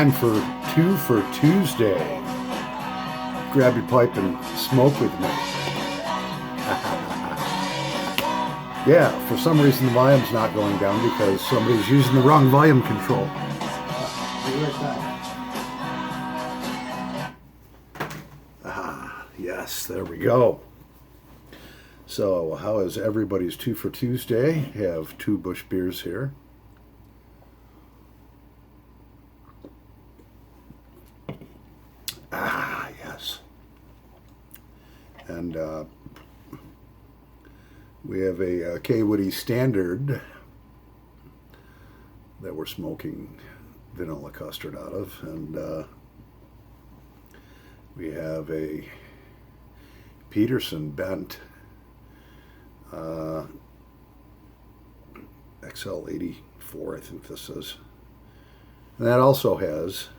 time for Two for Tuesday. Grab your pipe and smoke with me. Yeah, for some reason the volume's not going down because somebody's using the wrong volume control. Be right back. Yes, there we go. So, how is everybody's Two for Tuesday? Have two Busch beers here. Yes. And we have a K. Woody Standard that we're smoking vanilla custard out of. And we have a Peterson Bent XL84, I think this is. And that also has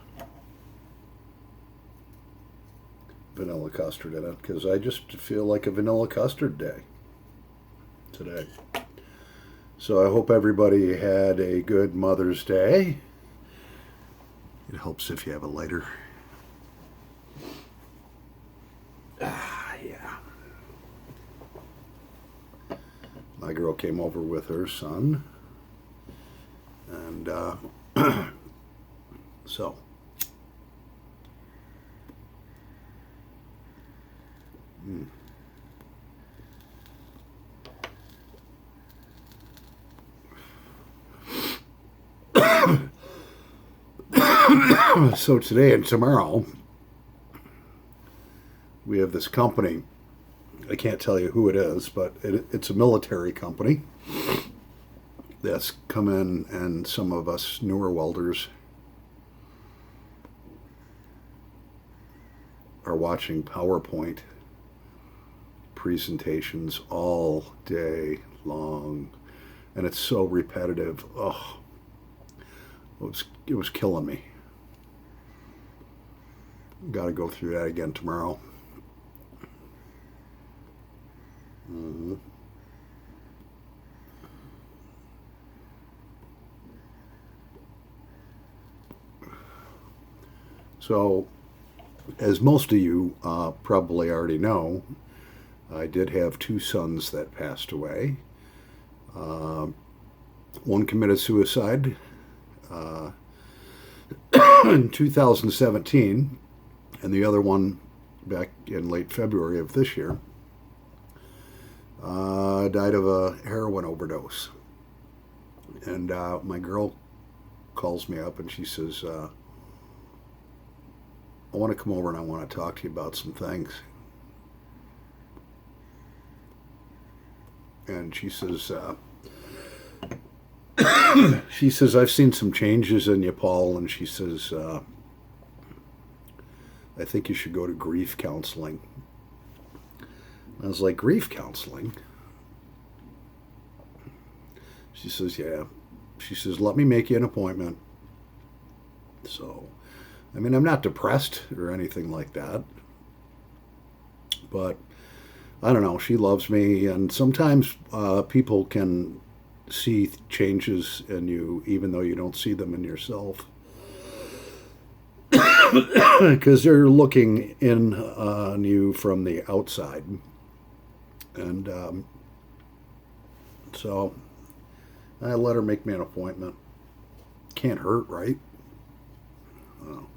vanilla custard in it because I just feel like a vanilla custard day today. So I hope everybody had a good Mother's Day. It helps if you have a lighter. Yeah. My girl came over with her son. And so so today and tomorrow we have this company. I can't tell you who it is, but it's a military company that's come in, and some of us newer welders are watching PowerPoint presentations all day long, and it's so repetitive. Oh, it was killing me. Got to go through that again tomorrow. Mm-hmm. So, as most of you probably already know, I did have two sons that passed away. One committed suicide in 2017, and the other one back in late February of this year died of a heroin overdose. And my girl calls me up and she says, I want to come over and I want to talk to you about some things. And she says, I've seen some changes in you, Paul. And she says, I think you should go to grief counseling. I was like, grief counseling? She says, yeah. She says, let me make you an appointment. So, I mean, I'm not depressed or anything like that. But, I don't know, she loves me. And sometimes people can see changes in you even though you don't see them in yourself. Because they're looking in on you from the outside. And so I let her make me an appointment. Can't hurt, right? Oh.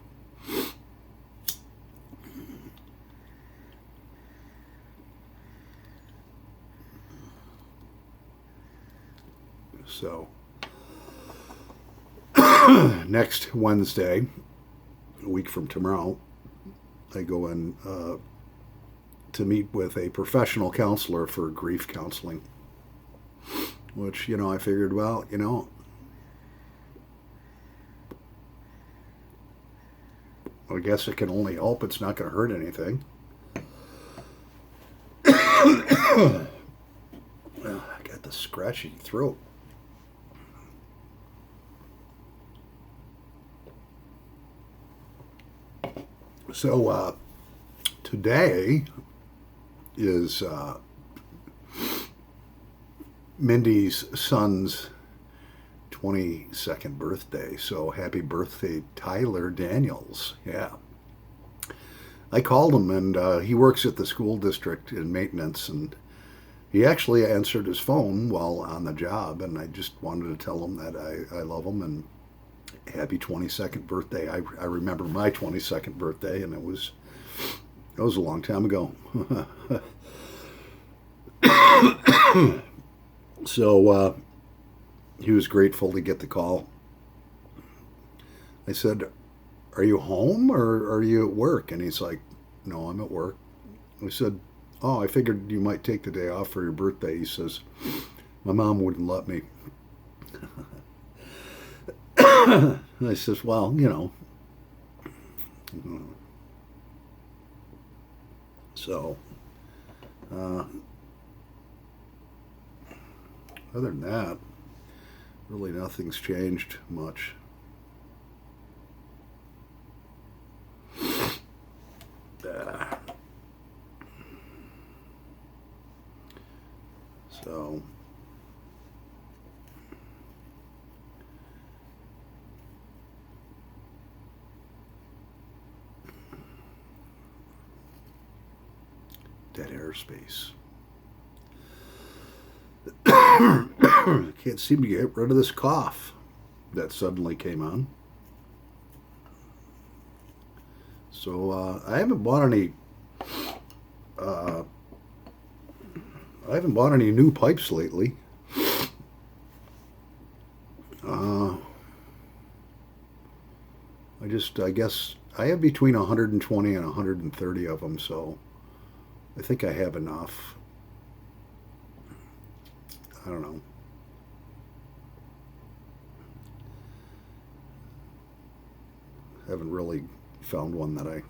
So next Wednesday, a week from tomorrow, I go in to meet with a professional counselor for grief counseling, which, I figured, well, I guess it can only help. It's not going to hurt anything. I got the scratchy throat. So today is Mindy's son's 22nd birthday. So happy birthday, Tyler Daniels. Yeah. I called him, and he works at the school district in maintenance, and he actually answered his phone while on the job, and I just wanted to tell him that I love him and happy 22nd birthday. I remember my 22nd birthday, and it was a long time ago. So he was grateful to get the call. I said, "Are you home or are you at work?" And he's like, "No, I'm at work." I said, "Oh, I figured you might take the day off for your birthday." He says, "My mom wouldn't let me." I says, "Well, you know." So, other than that, really nothing's changed much. So, dead airspace. Can't seem to get rid of this cough that suddenly came on. So I haven't bought any new pipes lately. I guess I have between 120 and 130 of them, so I think I have enough. I don't know. Haven't really found one that I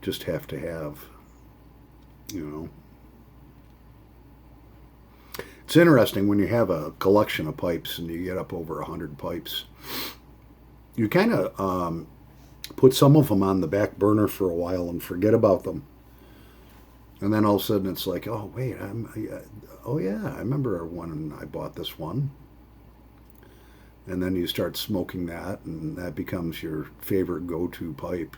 just have to have, you know. It's interesting when you have a collection of pipes and you get up over 100 pipes. You kind of put some of them on the back burner for a while and forget about them. And then all of a sudden it's like, oh, wait, oh yeah, I remember when I bought this one. And then you start smoking that, and that becomes your favorite go-to pipe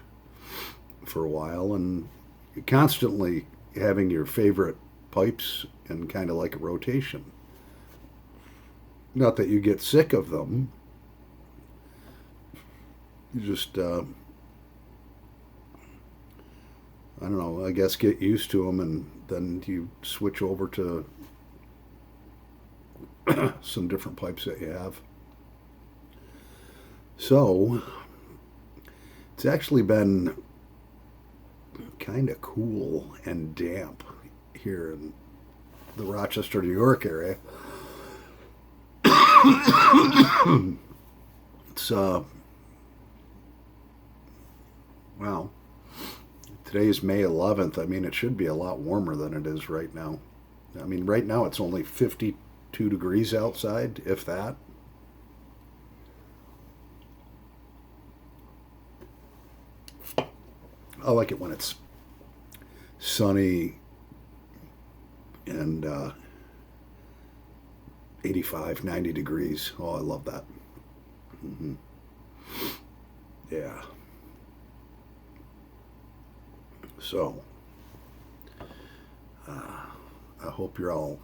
for a while. And you're constantly having your favorite pipes in kind of like a rotation. Not that you get sick of them. You just, I don't know, I guess get used to them, and then you switch over to some different pipes that you have. So, it's actually been kind of cool and damp here in the Rochester, New York area. It's, well, today's May 11th. I mean, it should be a lot warmer than it is right now. I mean, right now it's only 52 degrees outside, if that. I like it when it's sunny and 85, 90 degrees. Oh, I love that. Mm-hmm. Yeah. So, I hope you're all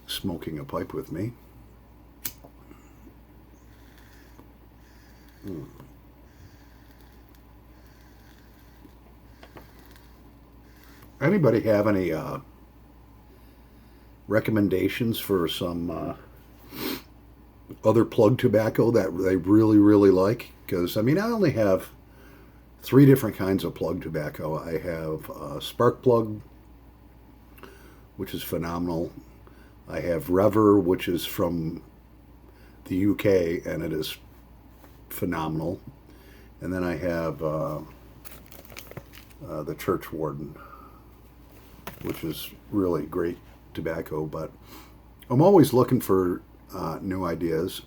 smoking a pipe with me. Anybody have any recommendations for some other plug tobacco that they really, really like? Because, I mean, I only have 3 different kinds of plug tobacco. I have Spark Plug, which is phenomenal. I have Rever, which is from the UK, and it is phenomenal. And then I have the Church Warden, which is really great tobacco. But I'm always looking for new ideas.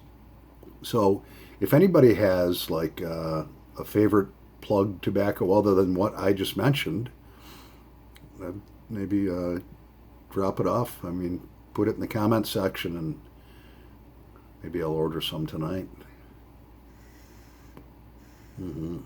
So if anybody has like a favorite plug tobacco other than what I just mentioned, maybe drop it off. I mean, put it in the comment section, and Maybe I'll order some tonight. Mm-hmm.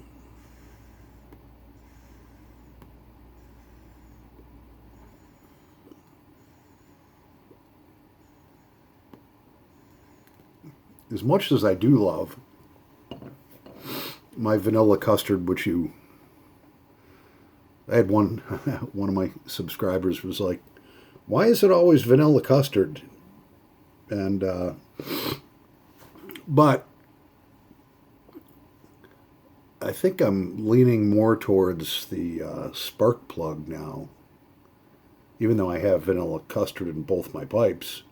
As much as I do love my vanilla custard, which I had one one of my subscribers was like, "Why is it always vanilla custard?" And but I think I'm leaning more towards the spark plug now, even though I have vanilla custard in both my pipes.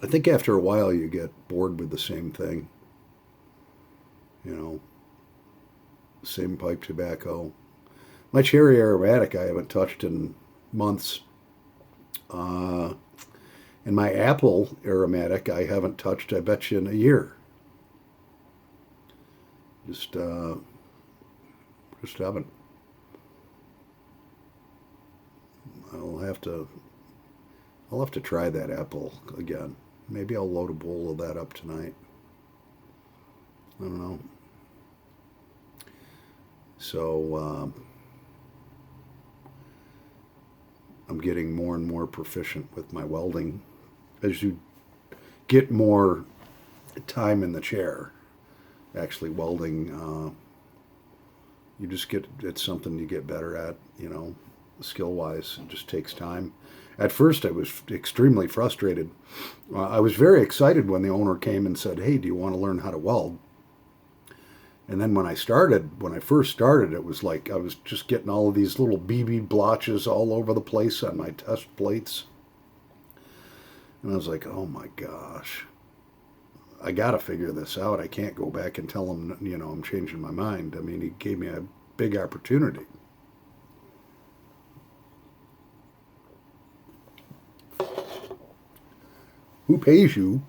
I think after a while you get bored with the same thing. You know, same pipe tobacco. My cherry aromatic I haven't touched in months. And my apple aromatic I haven't touched, I bet you, in a year. Just haven't. I'll have to try that apple again. Maybe I'll load a bowl of that up tonight. I don't know. So I'm getting more and more proficient with my welding. As you get more time in the chair, actually welding, you just it's something you get better at, skill wise. It just takes time. At first, I was extremely frustrated. I was very excited when the owner came and said, "Hey, do you want to learn how to weld?" And then when I first started, it was like I was just getting all of these little BB blotches all over the place on my test plates. And I was like, oh my gosh, I got to figure this out. I can't go back and tell him, I'm changing my mind. I mean, he gave me a big opportunity. Who pays you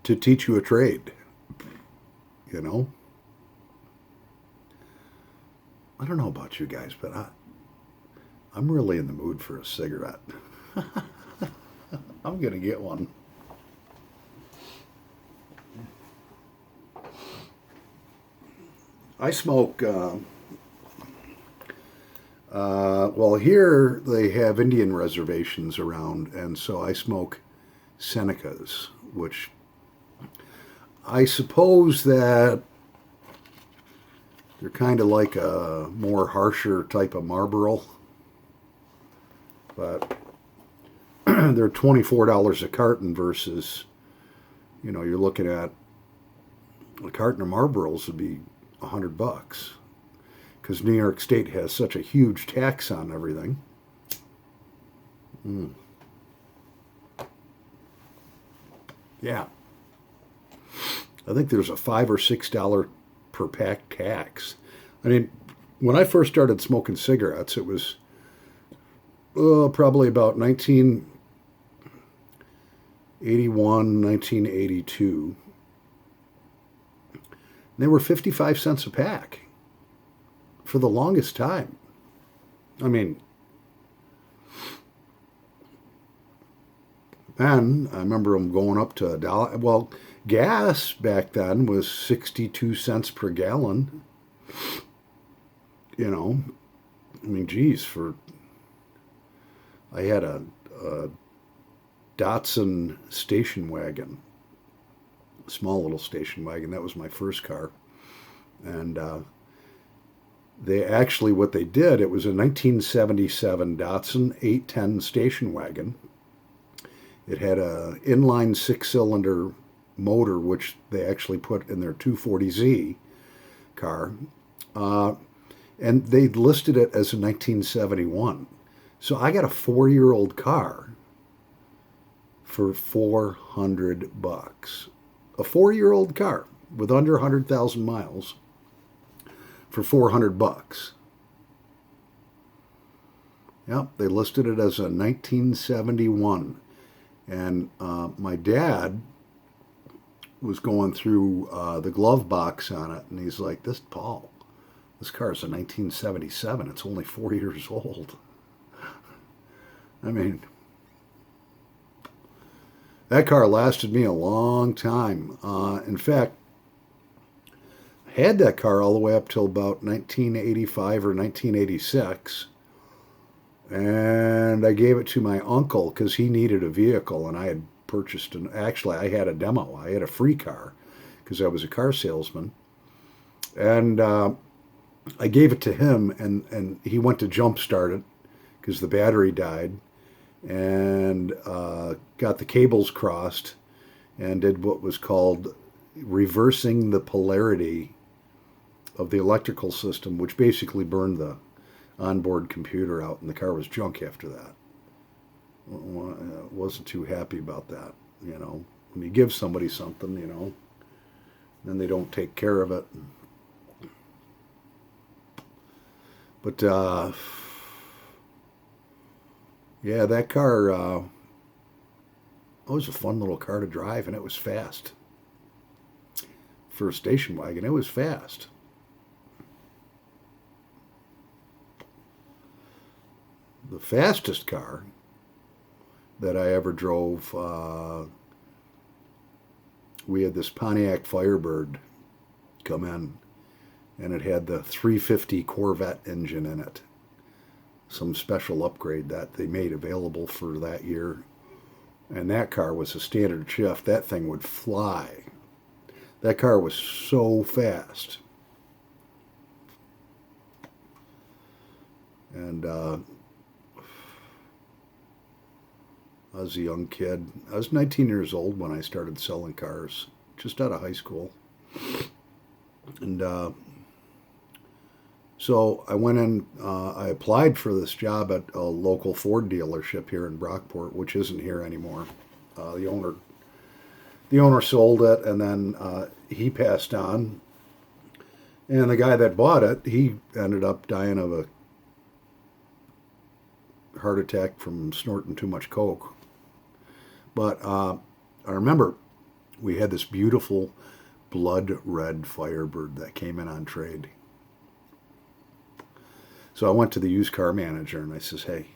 to teach you a trade? I don't know about you guys, but I'm really in the mood for a cigarette. I'm going to get one. I smoke, well, here they have Indian reservations around, and so I smoke Senecas, which I suppose that they're kind of like a more harsher type of Marlboro, but they're $24 a carton versus, you're looking at a carton of Marlboros would be $100 because New York State has such a huge tax on everything. Yeah, I think there's a $5 or $6 per pack tax. I mean, when I first started smoking cigarettes, it was probably about 1981, 1982. They were 55 cents a pack for the longest time. I mean, then I remember them going up to $1. Well, gas back then was 62 cents per gallon. I mean, geez, I had a Datsun station wagon, a small little station wagon. That was my first car. And what they did, it was a 1977 Datsun 810 station wagon. It had a inline 6-cylinder motor, which they actually put in their 240Z car. And they listed it as a 1971. So I got a 4-year-old car for $400. A 4-year-old car with under 100,000 miles for $400. Yep, they listed it as a 1971. And my dad was going through the glove box on it, and he's like, this car is a 1977. It's only 4 years old. I mean, That car lasted me a long time. In fact, I had that car all the way up till about 1985 or 1986. And I gave it to my uncle because he needed a vehicle, and I had purchased actually, I had a demo. I had a free car because I was a car salesman. And I gave it to him, and he went to jump start it because the battery died, and got the cables crossed and did what was called reversing the polarity of the electrical system, which basically burned the onboard computer out, and the car was junk after that. Wasn't too happy about that, you know. When you give somebody something, you know, then they don't take care of it. But yeah, that car, it was a fun little car to drive, and it was fast. For a station wagon, it was fast. The fastest car that I ever drove, we had this Pontiac Firebird come in, and it had the 350 Corvette engine in it. Some special upgrade that they made available for that year. And that car was a standard shift. That thing would fly. That car was so fast. And I was a young kid. I was 19 years old when I started selling cars, just out of high school. And so I went in, I applied for this job at a local Ford dealership here in Brockport, which isn't here anymore. The owner sold it, and then he passed on. And the guy that bought it, he ended up dying of a heart attack from snorting too much coke. But I remember we had this beautiful blood red Firebird that came in on trade. So I went to the used car manager and I says, hey,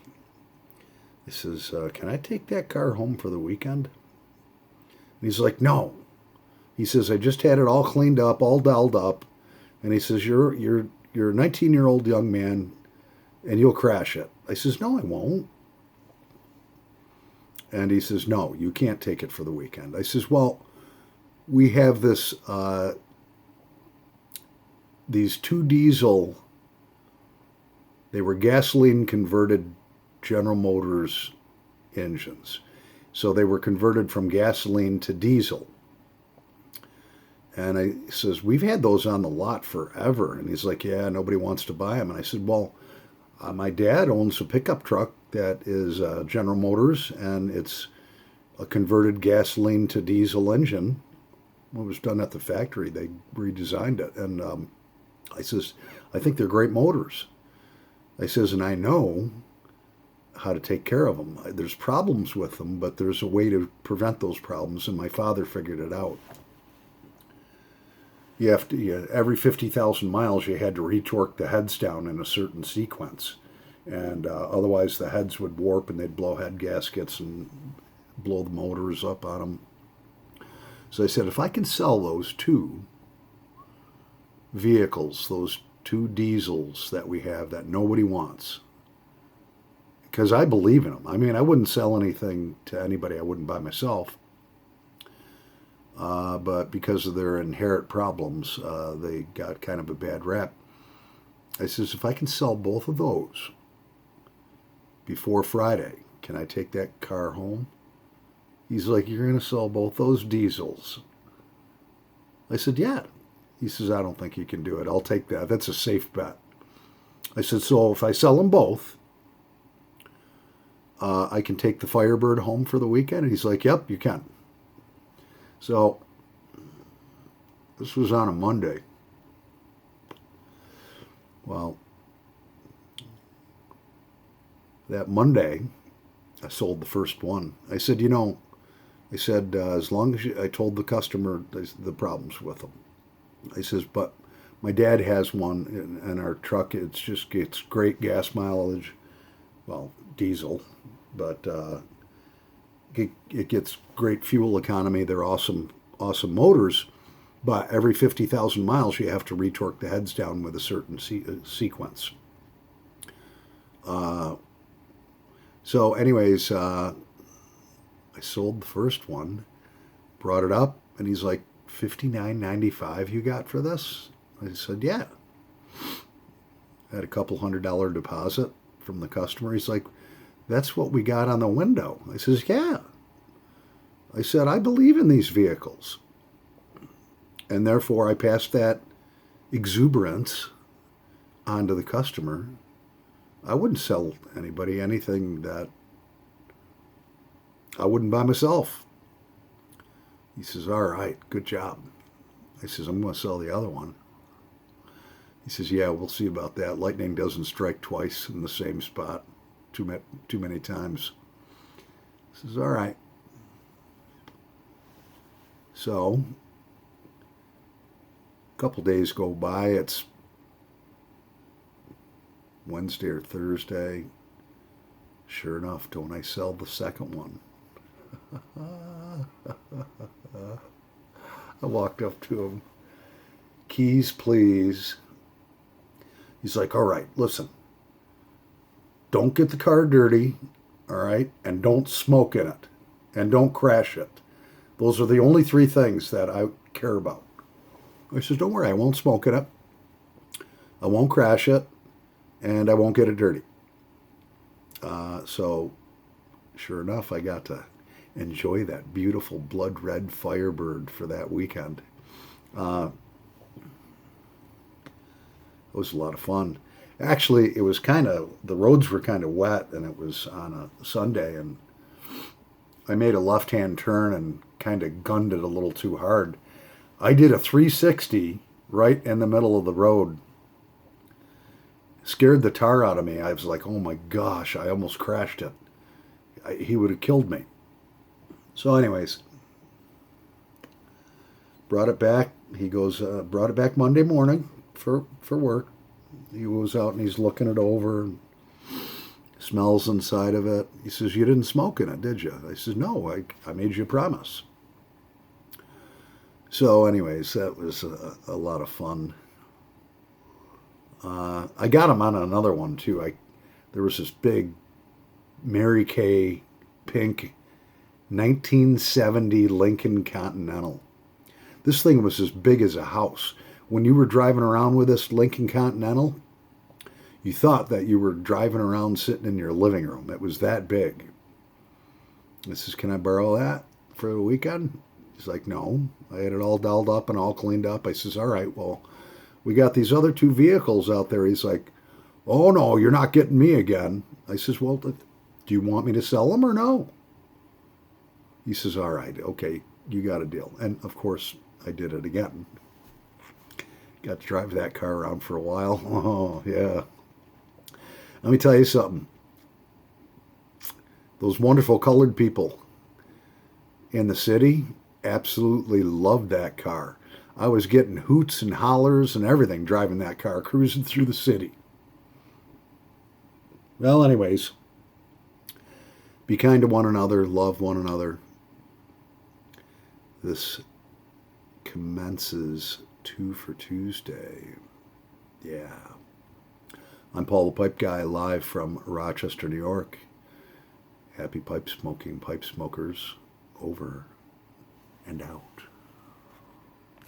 can I take that car home for the weekend? And he's like, no. He says, I just had it all cleaned up, all dialed up. And he says, you're a 19-year-old young man and you'll crash it. I says, no, I won't. And he says, no, you can't take it for the weekend. I says, well, we have these two diesel, they were gasoline converted General Motors engines. So they were converted from gasoline to diesel. And I says, we've had those on the lot forever. And he's like, yeah, nobody wants to buy them. And I said, well, my dad owns a pickup truck that is General Motors, and it's a converted gasoline to diesel engine. It was done at the factory. They redesigned it. And I says, I think they're great motors. I says, and I know how to take care of them. There's problems with them, but there's a way to prevent those problems, and my father figured it out. You have to, every 50,000 miles, you had to retorque the heads down in a certain sequence. And otherwise the heads would warp and they'd blow head gaskets and blow the motors up on them. So I said, if I can sell those two vehicles, those two diesels that we have that nobody wants, because I believe in them. I mean, I wouldn't sell anything to anybody I wouldn't buy myself. But because of their inherent problems, they got kind of a bad rap. I says, if I can sell both of those before Friday, can I take that car home? He's like, you're going to sell both those diesels? I said, yeah. He says, I don't think you can do it. I'll take that. That's a safe bet. I said, so if I sell them both, I can take the Firebird home for the weekend? And he's like, yep, you can. So this was on a Monday. Well, that Monday, I sold the first one. I said, as long as I told the customer the problems with them. I says, but my dad has one in our truck. It's great gas mileage. Well, diesel, but it gets great fuel economy. They're awesome motors, but every 50,000 miles you have to retorque the heads down with a certain sequence. So anyways, I sold the first one, brought it up, and he's like, $59.95 you got for this? I said, yeah. I had a couple $100 deposit from the customer. He's like, that's what we got on the window. I says, yeah. I said, I believe in these vehicles. And therefore I passed that exuberance on to the customer. I wouldn't sell anybody anything that I wouldn't buy myself. He says, all right, good job. I says, I'm going to sell the other one. He says, yeah, we'll see about that. Lightning doesn't strike twice in the same spot too many times. He says, all right. So, a couple days go by. It's Wednesday or Thursday. Sure enough, don't I sell the second one? I walked up to him. Keys, please. He's like, all right, listen. Don't get the car dirty, all right? And don't smoke in it. And don't crash it. Those are the only three things that I care about. I says, don't worry, I won't smoke in it. I won't crash it. And I won't get it dirty. So, sure enough, I got to enjoy that beautiful blood red Firebird for that weekend. It was a lot of fun. Actually, it was the roads were kind of wet, and it was on a Sunday, and I made a left-hand turn and kind of gunned it a little too hard. I did a 360 right in the middle of the road. Scared the tar out of me. I was like, oh my gosh, I almost crashed it. He would have killed me. So anyways, brought it back. He goes, brought it back Monday morning for work. He goes out and he's looking it over and smells inside of it. He says, you didn't smoke in it, did you? I says, no, I made you a promise. So anyways, that was a lot of fun. I got him on another one too. There was this big Mary Kay pink 1970 Lincoln Continental. This thing was as big as a house. When you were driving around with this Lincoln Continental, you thought that you were driving around sitting in your living room. It was that big. I says, can I borrow that for the weekend? He's like, no. I had it all dolled up and all cleaned up. I says, all right, well, we got these other two vehicles out there. He's like, oh, no, you're not getting me again. I says, well, do you want me to sell them or no? He says, all right, okay, you got a deal. And, of course, I did it again. Got to drive that car around for a while. Oh, yeah. Let me tell you something. Those wonderful colored people in the city absolutely loved that car. I was getting hoots and hollers and everything driving that car, cruising through the city. Well, anyways, be kind to one another, love one another. This commences 2 for Tuesday. Yeah. I'm Paul the Pipe Guy, live from Rochester, New York. Happy pipe smoking, pipe smokers, over and out.